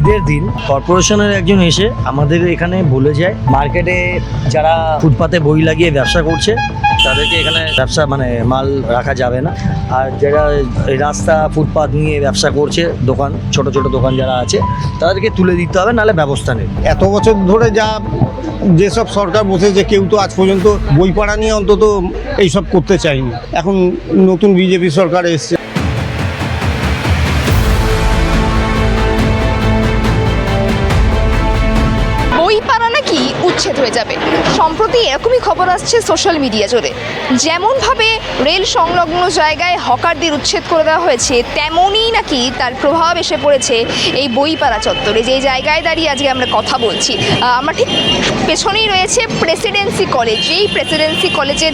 ঈদের দিন কর্পোরেশনের একজন এসে আমাদের এখানে বলে যায় মার্কেটে যারা ফুটপাতে বই লাগিয়ে ব্যবসা করছে তাদেরকে এখানে ব্যবসা মাল রাখা যাবে না। আর যারা এই রাস্তা ফুটপাত নিয়ে ব্যবসা করছে দোকান ছোট ছোট দোকান যারা আছে তাদেরকে তুলে দিতে হবে, নাহলে ব্যবস্থা নেই। এত বছর ধরে যেসব সরকার বসেছে কেউ তো আজ পর্যন্ত বই পড়া নিয়ে অন্তত এইসব করতে চায়নি। এখন নতুন বিজেপি সরকার এসছে। বইপাড়া নাকি উচ্ছেদ হয়ে যাবে। সম্প্রতি এরকমই খবর আসছে সোশ্যাল মিডিয়া জুড়ে। যেমনভাবে রেল সংলগ্ন জায়গায় হকারদের উচ্ছেদ করে দেওয়া হয়েছে, তেমনই নাকি তার প্রভাব এসে পড়েছে এই বইপাড়া চত্বরে, যে জায়গায় দাঁড়িয়ে আজকে আমরা কথা বলছি। আমার ঠিক পেছনেই রয়েছে প্রেসিডেন্সি কলেজ। এই প্রেসিডেন্সি কলেজের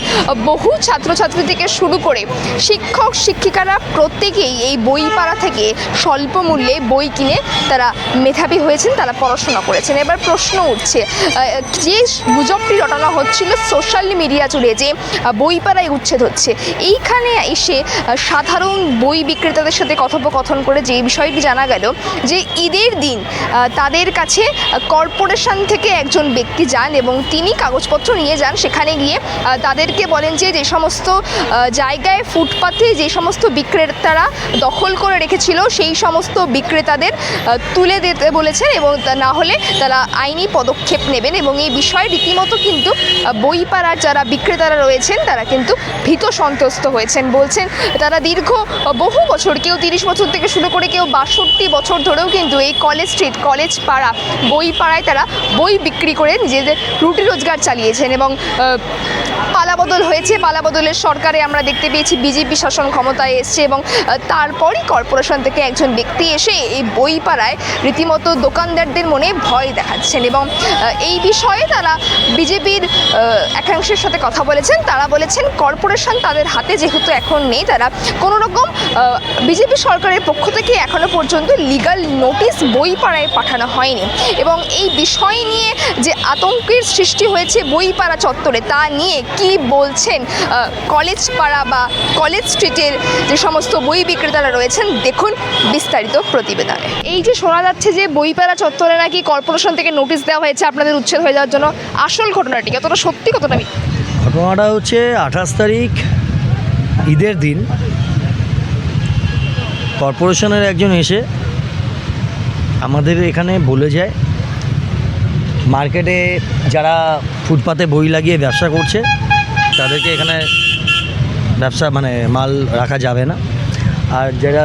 বহু ছাত্রছাত্রী থেকে শুরু করে শিক্ষক শিক্ষিকারা প্রত্যেকেই এই বইপাড়া থেকে স্বল্প মূল্যে বই কিনে তারা মেধাবী হয়েছেন, তারা পড়াশোনা করেছেন। এবার প্রশ্ন উঠছে, যে গুজবটি রটানো হচ্ছিল সোশ্যাল মিডিয়া জুড়ে যে বইপাড়ায় উচ্ছেদ হচ্ছে, এইখানে এসে সাধারণ বই বিক্রেতাদের সাথে কথোপকথন করে যে বিষয়টি জানা গেল যে ঈদের দিন তাদের কাছে কর্পোরেশন থেকে একজন ব্যক্তি যান এবং তিনি কাগজপত্র নিয়ে যান। সেখানে গিয়ে তাদেরকে বলেন যে যে সমস্ত জায়গায় ফুটপাথে যে সমস্ত বিক্রেতারা দখল করে রেখেছিল সেই সমস্ত বিক্রেতাদের তুলে দিতে বলেছেন এবং না হলে তারা আইনি পদক্ষেপ নেবেন। এবং এই বিষয়ে রীতিমতো কিন্তু বইপাড়ার যারা বিক্রেতারা রয়েছেন তারা কিন্তু ভীত সন্ত্রস্ত হয়েছেন। বলছেন তারা দীর্ঘ বহু বছর, কেউ 30 বছর থেকে শুরু করে কেউ 62 বছর ধরেও কিন্তু এই কলেজ স্ট্রিট, কলেজ পাড়া, বইপাড়ায় তারা বই বিক্রি করে নিজেদের রুটি রোজগার চালিয়েছেন। এবং পালাবদল হয়েছে, পালাবদলের সরকারে আমরা দেখতে পেয়েছি বিজেপি শাসন ক্ষমতায় এসছে এবং তারপরই কর্পোরেশন থেকে একজন ব্যক্তি এসে এই বইপাড়ায় রীতিমতো দোকানদারদের মনে ভয় দেখাচ্ছেন। এবং এই বিষয়ে তারা বিজেপির একাংশের সাথে কথা বলেছেন। তারা বলেছেন কর্পোরেশন তাদের হাতে যেহেতু এখন নেই, তারা কোনো রকম বিজেপি সরকারের পক্ষ থেকে এখনো পর্যন্ত লিগ্যাল নোটিশ বইপাড়ায় পাঠানো হয়নি। এবং এই বিষয় নিয়ে যে আতঙ্কের সৃষ্টি হয়েছে বইপাড়া চত্বরে, তা নিয়ে কি বলছেন কলেজ পাড়া বা কলেজ স্ট্রিটের যে সমস্ত বই বিক্রেতারা রয়েছেন, দেখুন বিস্তারিত প্রতিবেদনে। এই যে শোনা যাচ্ছে যে বইপাড়া চত্বরে নাকি কর্পোরেশন থেকে নোটিশ দেওয়া হয়েছে আপনাদের উচ্ছেদ হয়ে যাওয়ার জন্য, আসল ঘটনাটি কতটা সত্যি কতটা মিথ্যা? ঘটনাটা হচ্ছে 28 তারিখ ঈদের দিন কর্পোরেশনের একজন এসে আমাদের এখানে বলে যায় মার্কেটে যারা ফুটপাতে বই লাগিয়ে ব্যবসা করছে তাদেরকে এখানে ব্যবসা মাল রাখা যাবে না। আর যারা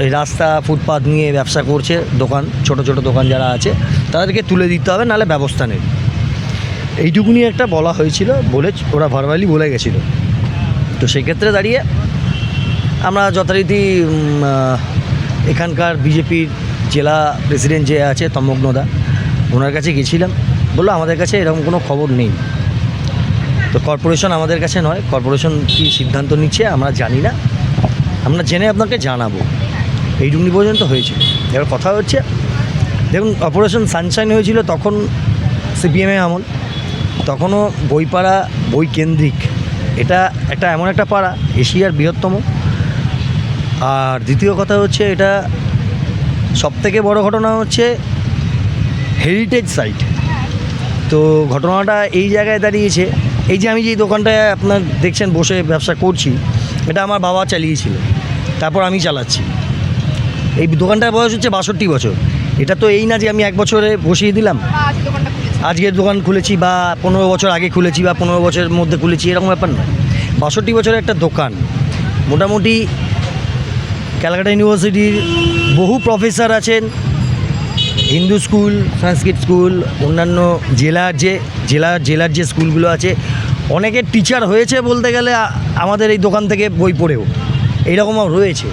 এই রাস্তা ফুটপাত নিয়ে ব্যবসা করছে দোকান ছোট ছোট দোকান যারা আছে তাদেরকে তুলে দিতে হবে, নাহলে ব্যবস্থা নেই। এইটুকুনি একটা বলা হয়েছিল, বলে ওরা ভার্বালি বলে গেছিলো। তো সেক্ষেত্রে দাঁড়িয়ে আমরা যথারীতি এখানকার বিজেপির জেলা প্রেসিডেন্ট যে আছে তমগ্নদা, ওনার কাছে গেছিলাম। বললো আমাদের কাছে এরকম কোনো খবর নেই। তো কর্পোরেশন আমাদের কাছে নয়, কর্পোরেশন কী সিদ্ধান্ত নিচ্ছে আমরা জানি না, আমরা জেনে আপনাকে জানাবো। এইটুকুনি পর্যন্ত হয়েছিল। এবার কথা হচ্ছে, দেখুন অপারেশন সানশাইন হয়েছিল তখন সিপিএমের আমল, তখনও বইপাড়া বই কেন্দ্রিক। এটা এমন একটা পাড়া এশিয়ার বৃহত্তম। আর দ্বিতীয় কথা হচ্ছে, এটা সবথেকে বড় ঘটনা হচ্ছে হেরিটেজ সাইট। তো ঘটনাটা এই জায়গায় দাঁড়িয়েছে, এই যে আমি যে দোকানটায় আপনার দেখছেন বসে ব্যবসা করছি, এটা আমার বাবা চালিয়েছিল, তারপর আমি চালাচ্ছি। এই দোকানটার বয়স হচ্ছে 62 বছর। এটা তো এই না যে আমি 1 বছরে বসিয়ে দিলাম, আজকের দোকান খুলেছি বা 15 বছর আগে খুলেছি বা 15 বছরের মধ্যে খুলেছি, এরকম ব্যাপার নয়। 62 বছরের একটা দোকান। মোটামুটি ক্যালকাটা ইউনিভার্সিটির বহু প্রফেসর আছেন, হিন্দু স্কুল, সংস্কৃত স্কুল, অন্যান্য জেলার যে স্কুলগুলো আছে, অনেকের টিচার হয়েছে বলতে গেলে আমাদের এই দোকান থেকে বই পড়েও, এইরকমও রয়েছে।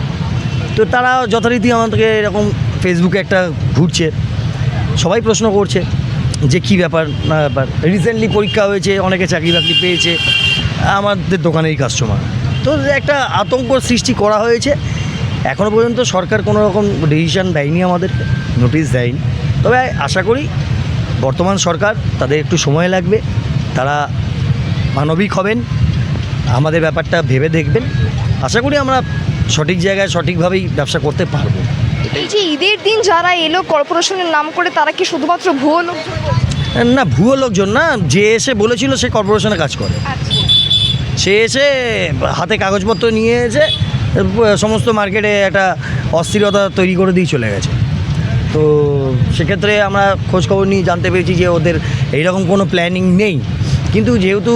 তো তারা যথারীতি আমাদেরকে এরকম ফেসবুকে একটা ঘুরছে, সবাই প্রশ্ন করছে যে কী ব্যাপার না ব্যাপার। রিসেন্টলি পরীক্ষা হয়েছে, অনেকে চাকরি বাকরি পেয়েছে আমাদের দোকানেরই কাস্টমার। তো একটা আতঙ্ক সৃষ্টি করা হয়েছে। এখনও পর্যন্ত সরকার কোনো রকম ডিসিশান দেয়নি, আমাদেরকে নোটিশ দেয়নি। তবে আশা করি বর্তমান সরকার, তাদের একটু সময় লাগবে, তারা মানবিক হবেন, আমাদের ব্যাপারটা ভেবে দেখবেন। আশা করি আমরা সঠিক জায়গায় সঠিকভাবেই ব্যবসা করতে পারবো। এই যে ঈদের দিন যারা এলো কর্পোরেশনের নাম করে, তারা কি শুধুমাত্র ভুয়ো লোক? না, ভুয়ো লোকজন না, যে এসে বলেছিল সে কর্পোরেশনে কাজ করে, সে এসে হাতে কাগজপত্র নিয়ে এসে সমস্ত মার্কেটে একটা অস্থিরতা তৈরি করে দিয়ে চলে গেছে। তো সেক্ষেত্রে আমরা খোঁজখবর নিয়ে জানতে পেরেছি যে ওদের এইরকম কোনো প্ল্যানিং নেই, কিন্তু যেহেতু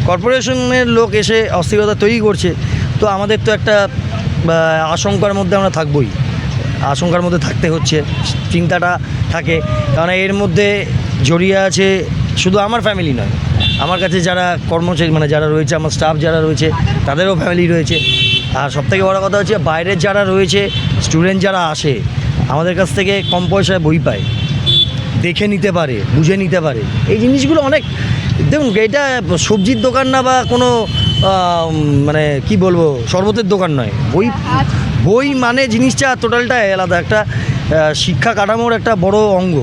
কর্পোরেশনের লোক এসে অস্থিরতা তৈরি করছে, তো আমাদের তো একটা আশঙ্কার মধ্যে আমরা থাকবই, আশঙ্কার মধ্যে থাকতে হচ্ছে, চিন্তাটা থাকে। কারণ এর মধ্যে জড়িয়ে আছে শুধু আমার ফ্যামিলি নয়, আমার কাছে যারা কর্মচারী মানে যারা রয়েছে, আমার স্টাফ যারা রয়েছে তাদেরও ফ্যামিলি রয়েছে। আর সবথেকে বড় কথা হচ্ছে বাইরের যারা রয়েছে, স্টুডেন্ট যারা আসে আমাদের কাছ থেকে কম পয়সায় বই পায়, দেখে নিতে পারে, বুঝে নিতে পারে। এই জিনিসগুলো অনেক, দেখুন এটা সবজির দোকান না বা কোনো মানে কি বলবো শরবতের দোকান নয়, বই মানে জিনিসটা টোটালটাই আলাদা, একটা শিক্ষা কাঠামোর একটা বড় অঙ্গ।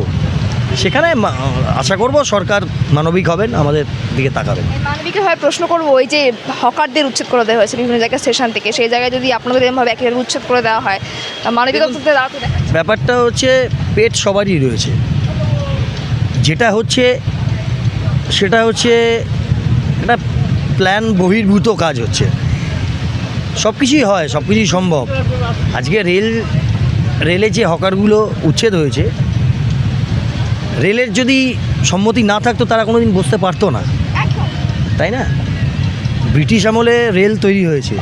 সেখানে আশা করব সরকার মানবিক হবেন, আমাদের দিকে তাকাবেন। মানবিকভাবে প্রশ্ন করবো, ওই যে হকারদের উচ্ছেদ করে দেওয়া হয়েছে বিভিন্ন জায়গায় স্টেশন থেকে, সেই জায়গায় যদি আপনাদের এরকমভাবে একেবারে উচ্ছেদ করে দেওয়া হয়, মানবিকতা ব্যাপারটা হচ্ছে পেট সবারই রয়েছে, যেটা হচ্ছে সেটা হচ্ছে একটা প্ল্যান বহির্ভূত কাজ হচ্ছে। সব কিছুই হয়, সব কিছুই সম্ভব। আজকে রেলে যে হকারগুলো উচ্ছেদ হয়েছে, রেলের যদি সম্মতি না থাকতো তারা কোনো দিন বসতে পারতো না, তাই না? ব্রিটিশ আমলে রেল তৈরি হয়েছে,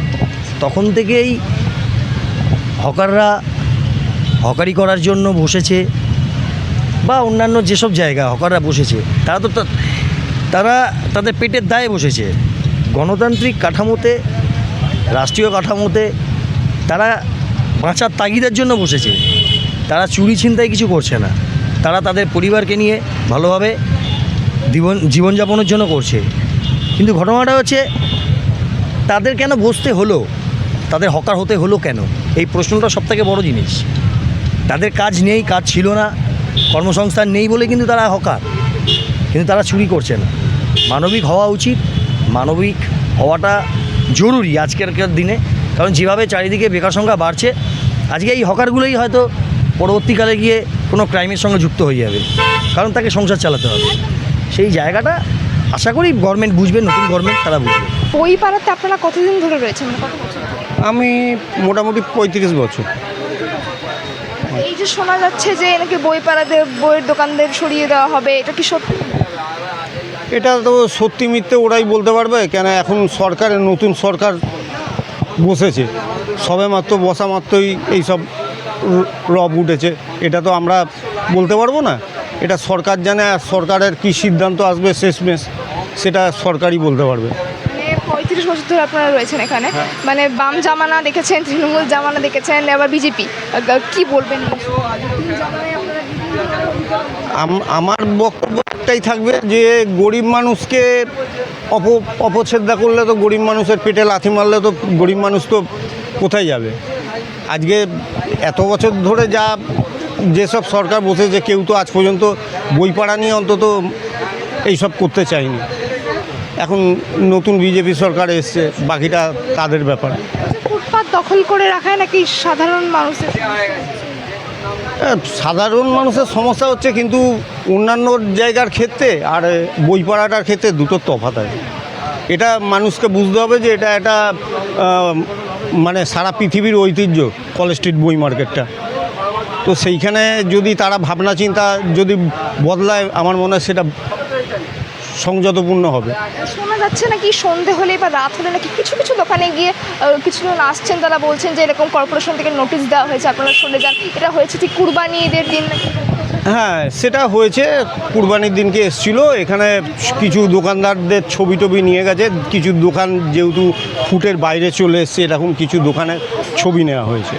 তখন থেকেই হকাররা হকারি করার জন্য বসেছে, বা অন্যান্য যেসব জায়গা হকাররা বসেছে, তারা তাদের পেটের দায়ে বসেছে। গণতান্ত্রিক কাঠামোতে, রাষ্ট্রীয় কাঠামোতে তারা বাঁচার তাগিদের জন্য বসেছে, তারা চুরি ছিনতাই কিছু করছে না, তারা তাদের পরিবারকে নিয়ে ভালোভাবে জীবনযাপনের জন্য করছে। কিন্তু ঘটনাটা হচ্ছে তাদের কেন বসতে হলো, তাদের হকার হতে হলো কেন, এই প্রশ্নটা সবথেকে বড় জিনিস। তাদের কাজ নেই, কাজ ছিল না, কর্মসংস্থান নেই বলে কিন্তু তারা হকার, কিন্তু তারা চুরি করছে না। মানবিক হওয়া উচিত, মানবিক হওয়াটা জরুরি আজকেরকার দিনে। কারণ যেভাবে চারিদিকে বেকার সংখ্যা বাড়ছে, আজকে এই হকারগুলোই হয়তো পরবর্তীকালে গিয়ে কোনো ক্রাইমের সঙ্গে যুক্ত হয়ে যাবে, কারণ তাকে সংসার চালাতে হবে। সেই জায়গাটা আশা করি গভর্নমেন্ট বুঝবে, নতুন গভর্নমেন্ট তারা বুঝবে। বই পাড়াতে আপনারা কতদিন ধরে রয়েছেন? আমি মোটামুটি 35 বছর। এই যে শোনা যাচ্ছে যে নাকি বই পাড়াতে বইয়ের দোকানদের সরিয়ে দেওয়া হবে, এটা কি সত্যি? এটা তো সত্যি মিথ্যে ওরাই বলতে পারবে, কেন এখন সরকারের নতুন সরকার বসেছে, সবে মাত্র বসা মাত্রই এইসব রব উঠেছে, এটা তো আমরা বলতে পারবো না। এটা সরকার জানে, আর সরকারের কী সিদ্ধান্ত আসবে শেষমেশ সেটা সরকারই বলতে পারবে। 35 বছর ধরে আপনারা রয়েছেন এখানে, মানে বাম জামানা দেখেছেন, তৃণমূল জামানা দেখেছেন, আবার বিজেপি, কি বলবেন? আমার বক্তব্যটাই থাকবে যে গরিব মানুষকে অপছেদা করলে তো গরিব মানুষের পেটে লাথি মারলে তো গরিব মানুষ তো কোথায় যাবে? আজকে এত বছর ধরে যেসব সরকার বসেছে, কেউ তো আজ পর্যন্ত বই পড়া নিয়ে অন্তত এইসব করতে চায়নি। এখন নতুন বিজেপি সরকার এসছে, বাকিটা তাদের ব্যাপার। ফুটপাত দখল করে রাখায় নাকি সাধারণ মানুষের? সাধারণ মানুষের সমস্যা হচ্ছে, কিন্তু অন্যান্য জায়গার ক্ষেত্রে আর বই পড়াটার ক্ষেত্রে দুটো তফাৎ আছে। এটা মানুষকে বুঝতে হবে যে এটা একটা মানে সারা পৃথিবীর ঐতিহ্য কলেজ স্ট্রিট বই মার্কেটটা। তো সেইখানে যদি তারা ভাবনা চিন্তা যদি বদলায়, আমার মনে হয় সেটা সংযতপূর্ণ হবে। শোনা যাচ্ছে নাকি সন্ধে হলে বা রাত হলে নাকি কিছু কিছু দোকানে গিয়ে কিছুজন আসছেন, তারা বলছেন যে এরকম কর্পোরেশন থেকে নোটিশ দেওয়া হয়েছে, আপনারা সরে যান। এটা হয়েছে ঠিক কুরবানি ঈদের দিন নাকি? হ্যাঁ, সেটা হয়েছে, কুরবানির দিনকে এসেছিলো। এখানে কিছু দোকানদারদের ছবি টবি নিয়ে গেছে, কিছু দোকান যেহেতু ফুটের বাইরে চলে এসছে, এরকম কিছু দোকানের ছবি নেওয়া হয়েছে।